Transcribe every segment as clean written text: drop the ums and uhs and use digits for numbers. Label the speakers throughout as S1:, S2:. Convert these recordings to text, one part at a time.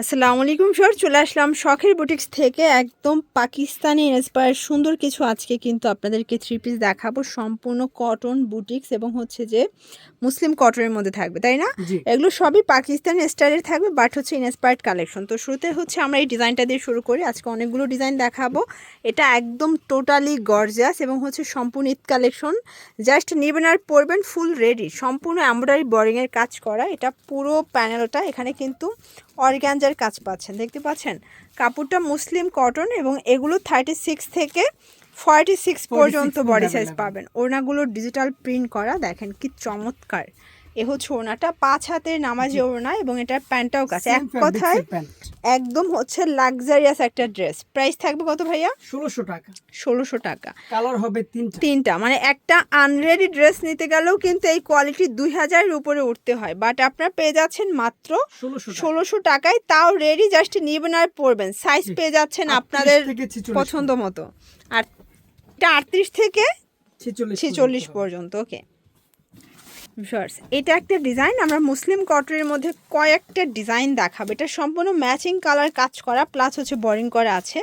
S1: আসসালামু আলাইকুম স্যার, চলে আসলাম শখের বুটিক্স থেকে একদম পাকিস্তানি ইন্সপায়ার সুন্দর কিছু। আজকে কিন্তু আপনাদেরকে থ্রি পিস দেখাবো, সম্পূর্ণ কটন বুটিক্স এবং হচ্ছে যে মুসলিম কটনের মধ্যে থাকবে, তাই না? এগুলো সবই পাকিস্তানি স্টাইলের থাকবে, বাট হচ্ছে ইন্সপায়ার্ড কালেকশন। তো শুরুতে হচ্ছে আমরা এই ডিজাইনটা দিয়ে শুরু করি। আজকে অনেকগুলো ডিজাইন দেখাবো। এটা একদম টোটালি গর্জিয়াস এবং হচ্ছে সম্পূর্ণ ঈদ কালেকশন। জাস্ট নেবেন আর পরবেন, ফুল রেডি, সম্পূর্ণ এমব্রয়ডারি বোরিংয়ের কাজ করা। এটা পুরো প্যানেলটা এখানে কিন্তু অর্গানজার কাজ পাচ্ছেন, দেখতে পাচ্ছেন। কাপড়টা মুসলিম কটন এবং এগুলো 36 থেকে 46 পর্যন্ত বডি সাইজ পাবেন। ওড়নাগুলো ডিজিটাল প্রিন্ট করা, দেখেন কি চমৎকার। এ হচ্ছে ওড়নাটা 5 হাতের নামাজি ওড়না এবং এটার প্যান্টটাও কাছে। এক কথায় একদম হচ্ছে লাক্সারিয়াস একটা ড্রেস। প্রাইস থাকবে কত ভাইয়া?
S2: 1600 টাকা।
S1: 1600 টাকা।
S2: কালার হবে তিনটা।
S1: মানে একটা আনরেডি ড্রেস নিতে গেলেও কিন্তু এই কোয়ালিটি 2000 এর উপরে উঠতে হয়, বাট আপনারা পেয়ে যাচ্ছেন মাত্র 1600 টাকায়, তাও রেডি। জাস্ট নিবেন আর পরবেন। সাইজ পেয়ে যাচ্ছেন আপনাদের পছন্দ মতো। আর এটা 38 থেকে 46 পর্যন্ত। ওকে ভিউয়ার্স, এটা একটা ডিজাইন। আমরা মুসলিম কটনের মধ্যে কয়েকটা ডিজাইন দেখাবো। এটা সম্পূর্ণ ম্যাচিং কালার কাজ করা, প্লাস হচ্ছে বোরিং করা আছে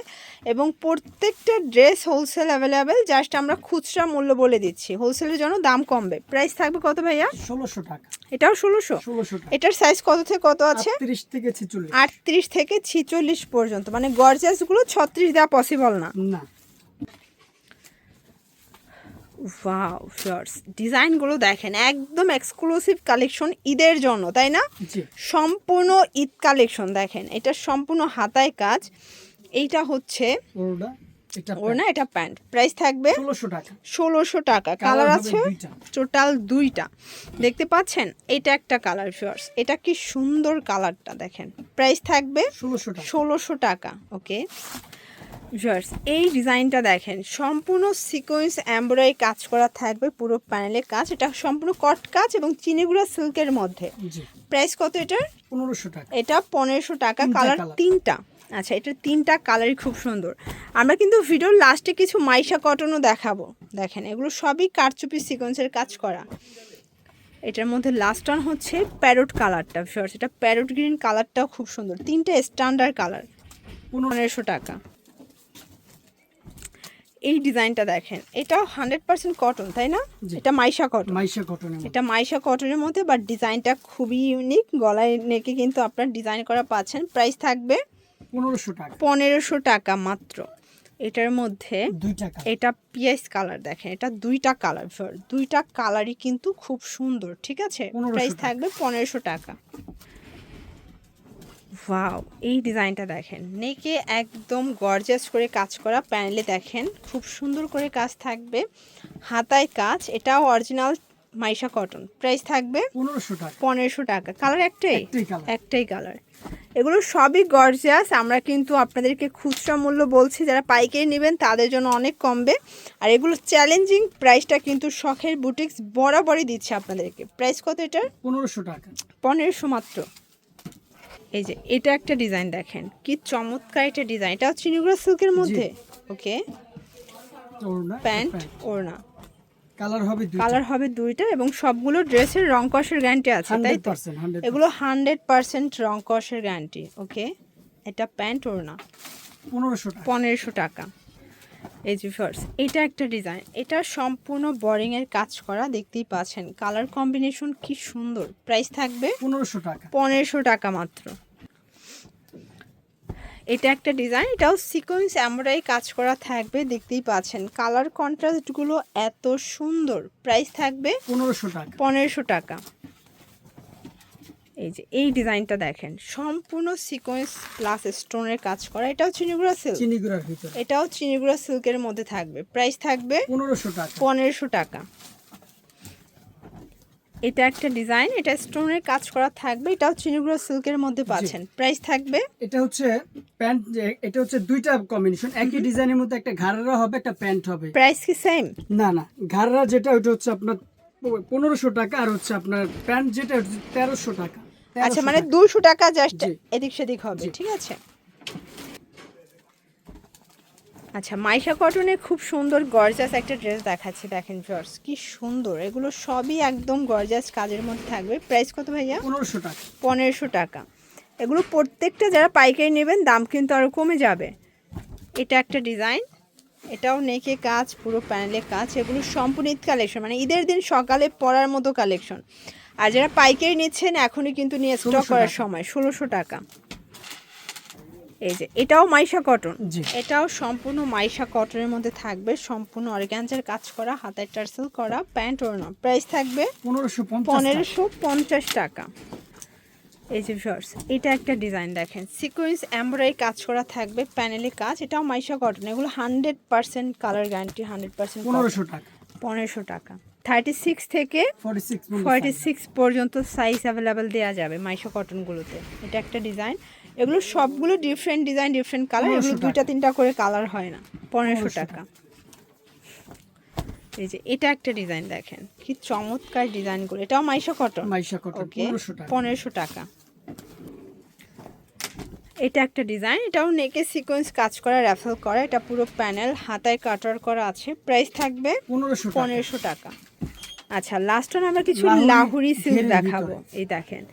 S1: এবং প্রত্যেকটা ড্রেস হোলসেল অ্যাভেলেবেল। জাস্ট আমরা খুচরা মূল্য বলে দিচ্ছি, হোলসেলের জন্য দাম কমবে। প্রাইস থাকবে কত ভাইয়া?
S2: 1600 টাকা।
S1: এটাও 1600। এটার সাইজ কত থেকে কত আছে?
S2: 38 থেকে 46।
S1: 38 থেকে 46 পর্যন্ত। মানে গর্জিয়াসগুলো 36 দেওয়া পসিবল না। ওয়াও ভিউয়ার্স, ডিজাইনগুলো দেখেন, একদম এক্সক্লুসিভ কালেকশন ঈদের জন্য, তাই না? সম্পূর্ণ ঈদ কালেকশন। দেখেন এটা সম্পূর্ণ হাতায় কাজ। এইটা হচ্ছে ওড়না, এটা প্যান্ট। প্রাইস থাকবে 1600 টাকা। কালার আছে টোটাল 2টা, দেখতে পাচ্ছেন। এটা একটা কালার ভিউয়ার্স, এটা কি সুন্দর কালারটা দেখেন। প্রাইস থাকবে 1600 টাকা। ওকে ভিউয়ার্স, এই ডিজাইনটা দেখেন, সম্পূর্ণ সিকোয়েন্স এমব্রয়ডারি কাজ করা থাকবে, পুরো প্যানেলে কাজ। এটা সম্পূর্ণ কট কাজ এবং চিনিগুড়া সিল্কের মধ্যে। প্রাইস কত এটার?
S2: 1500 টাকা।
S1: এটা 1500 টাকা। কালার 3টা। আচ্ছা, এটার 3টা কালারই খুব সুন্দর। আমরা কিন্তু ভিডিওর লাস্টে কিছু মাইশা কটনও দেখাবো। দেখেন এগুলো সবই কারচুপি সিকোয়েন্সের কাজ করা। এটার মধ্যে লাস্ট অন হচ্ছে প্যারট কালারটা ভিউয়ার্স, এটা প্যারট গ্রিন কালারটাও খুব সুন্দর। 3টা স্ট্যান্ডার্ড কালার, 1500 টাকা। এই ডিজাইনটা দেখেন, এটা 100% কটন, তাই না? এটা মাইশা কটন। এটা মাইশা কটনের মধ্যে, বাট ডিজাইনটা খুবই ইউনিক। গলায় নেকে কিন্তু আপনার ডিজাইন করা পাচ্ছেন। প্রাইস থাকবে 1500 টাকা মাত্র। এটার মধ্যে এটা পিএস কালার, দেখেন এটা 2টা কালার, 2টা কালারই কিন্তু খুব সুন্দর, ঠিক আছে? প্রাইস থাকবে 1500 টাকা। ওয়াও, এই ডিজাইনটা দেখেন, নেকে একদম গর্জিয়াস করে কাজ করা, প্যানেলে দেখেন খুব সুন্দর করে কাজ থাকবে, হাতায় কাজ। এটাও অরিজিনাল মাইশা কটন। প্রাইস থাকবে 1500 টাকা। কালার একটাই কালার। এগুলো সবই গর্জিয়াস। আমরা কিন্তু আপনাদেরকে খুচরা মূল্য বলছি, যারা পাইকারি নেবেন তাদের জন্য অনেক কমবে। আর এগুলো চ্যালেঞ্জিং প্রাইসটা কিন্তু শখের বুটিক্স বরাবরই দিচ্ছে আপনাদেরকে। প্রাইস কত এটার?
S2: 1500 টাকা।
S1: 1500 মাত্র। এই যে এটা একটা ডিজাইন দেখেন, কি চমৎকার একটা ডিজাইন। এটা চিনিগুড়া সিল্কের মধ্যে। ওকে, প্যান্ট ওড়না, কালার হবে 2টা এবং সবগুলো ড্রেসের রং কষের গ্যারান্টি আছে, তাই তো? এগুলো 100% রং কষের গ্যারান্টি। ওকে, এটা প্যান্ট ওড়না 1500 টাকা। এই যে ফার্স্ট, এটা একটা ডিজাইন, এটা সম্পূর্ণ বোরিং এর কাজ করা, দেখতেই পাচ্ছেন। কালার কম্বিনেশন কি সুন্দর। প্রাইস থাকবে 1500 টাকা মাত্র। এটা একটা ডিজাইন, এটাও সিকোয়েন্স এমব্রয়ডারি কাজ করা থাকবে, দেখতেই পাচ্ছেন। কালার কন্ট্রাস্টগুলো এত সুন্দর। প্রাইস থাকবে 1500 টাকা। এই যে এই ডিজাইনটা দেখেন, সম্পূর্ণ সিকোয়েন্স প্লাস স্টোনের কাজ করা। এটাও চিনিগুড়া সিল্ক, এটাও চিনিগুড়া সিল্কের মধ্যে থাকবে। প্রাইস থাকবে 1500 টাকা। এটা একটা ডিজাইন, এটা স্টোনের কাজ করা থাকবে, এটাও চিনিগুড়া সিল্কের মধ্যে পাচ্ছেন। প্রাইস থাকবে,
S2: এটা হচ্ছে প্যান্ট, এটা হচ্ছে 2টা কম্বিনেশন, একই ডিজাইনের মধ্যে একটা ঘাড়রা হবে, একটা প্যান্ট হবে।
S1: প্রাইস কি সেম?
S2: না, ঘাড়রা যেটা ওটা হচ্ছে আপনার 1500 টাকা, আর হচ্ছে আপনার প্যান্ট যেটা 1300 টাকা।
S1: আচ্ছা, মানে 200 টাকা জাস্ট এদিক সেদিক হবে, ঠিক আছে? আচ্ছা, মাইশা কটনের খুব সুন্দর গর্জাস একটা ড্রেস দেখাচ্ছি, দেখেন ভিউয়ার্স কি সুন্দর। এগুলো সবই একদম গর্জাস কাজের মধ্যে থাকবে। প্রাইস কত ভাইয়া?
S2: 1500 টাকা।
S1: 1500 টাকা। এগুলো প্রত্যেকটা যারা পাইকারি নেবেন দাম কিন্তু আরও কমে যাবে। এটা একটা ডিজাইন, এটাও নেকে কাজ, পুরো প্যানেলে কাজ। এগুলো সম্পূর্ণ ঈদ কালেকশন, মানে ঈদের দিন সকালে পরার মতো কালেকশন। আর যারা পাইকারি নিচ্ছেন এখনই কিন্তু নিয়ে স্টক করার সময়। 1600 টাকা। এই যে এটাও মাইশা কটন, এটাও সম্পূর্ণ মাইশা কটনের মধ্যে থাকবে, সম্পূর্ণ অর্গানজার কাজ করা, হাতায় টার্সেল করা, প্যান্ট ওড়না। প্রাইস থাকবে 1550 টাকা। এই যে ভিউয়ার্স, এটা একটা ডিজাইন দেখেন, সিকোয়েন্স এমব্রয়ডারি কাজ করা থাকবে, প্যানেলে কাজ। এটাও মাইশা কটন, এগুলো 100% কালার গ্যারান্টি, 100%। 1500 টাকা। 36 থেকে 46 পর্যন্ত সাইজ অ্যাভেলেবেল দেওয়া যাবে মাইশা কটনগুলোতে। এটা একটা ডিজাইন, এগুলো সবগুলো ডিফারেন্ট ডিজাইন, ডিফারেন্ট কালার। এগুলো 2-3টা করে কালার হয় না। 1500 টাকা। এই যে এটা একটা ডিজাইন দেখেন, কি চমৎকার ডিজাইনগুলো। এটাও মাইশা কটন, ওকে, 1500 টাকা। এটা একটা ডিজাইন, এটাও নেকে সিকোয়েন্স কাজ করা, র্যাফেল করা। এটা পুরো প্যানেল, হাতায় কাটার করা আছে। প্রাইস থাকবে 1500 টাকা। আচ্ছা, লাস্ট ওয়ান আমরা কিছু লাহোরি সিল্ক দেখাবো। এই দেখেন,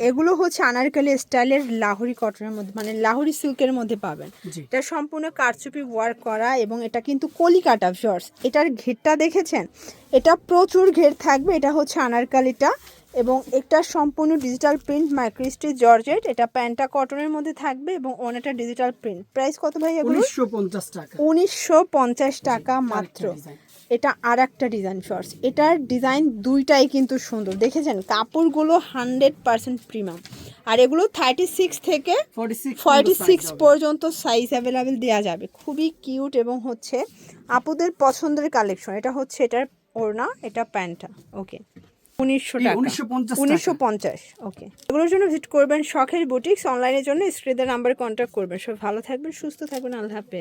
S1: এগুলো হচ্ছে আনারকলি স্টাইলের লাহোরি কটনের মধ্যে, মানে লাহোরি সিল্কের মধ্যে পাবেন। এটা সম্পূর্ণ কারচুপি ওয়ার্ক করা, এবং এটা কিন্তু কলিকাটা ভিউয়ার্স। এটার ঘেরটা দেখেছেন, এটা প্রচুর ঘের থাকবে। এটা হচ্ছে আনারকলিটা, এবং একটা সম্পূর্ণ ডিজিটাল প্রিন্ট, মাইক্রোস্টিচ জর্জেট। এটা প্যান্টটা কটনের মধ্যে থাকবে এবং ওনাটা ডিজিটাল প্রিন্ট। প্রাইস কত ভাই এগুলো? 1950 টাকা মাত্র। এটা আর একটা ডিজাইন শর্টস, এটার ডিজাইন দুইটাই কিন্তু সুন্দর, দেখেছেন কাপড়গুলো 100% প্রিমিয়াম। আর এগুলো 36 থেকে 46 পর্যন্ত সাইজ অ্যাভেলেবেল দেওয়া যাবে। খুবই কিউট এবং হচ্ছে আপুদের পছন্দের কালেকশন। এটা হচ্ছে এটার ওড়না, এটা প্যান্টটা, ওকে। 1900 টাকা, 1950। ওকে, এগুলোর জন্য ভিজিট করবেন শখের বুটিক্স। অনলাইনের জন্য স্ক্রিনের নাম্বারে কন্ট্যাক্ট করবেন। সব ভালো থাকবেন, সুস্থ থাকবেন, আল্লাহ হাফেজ।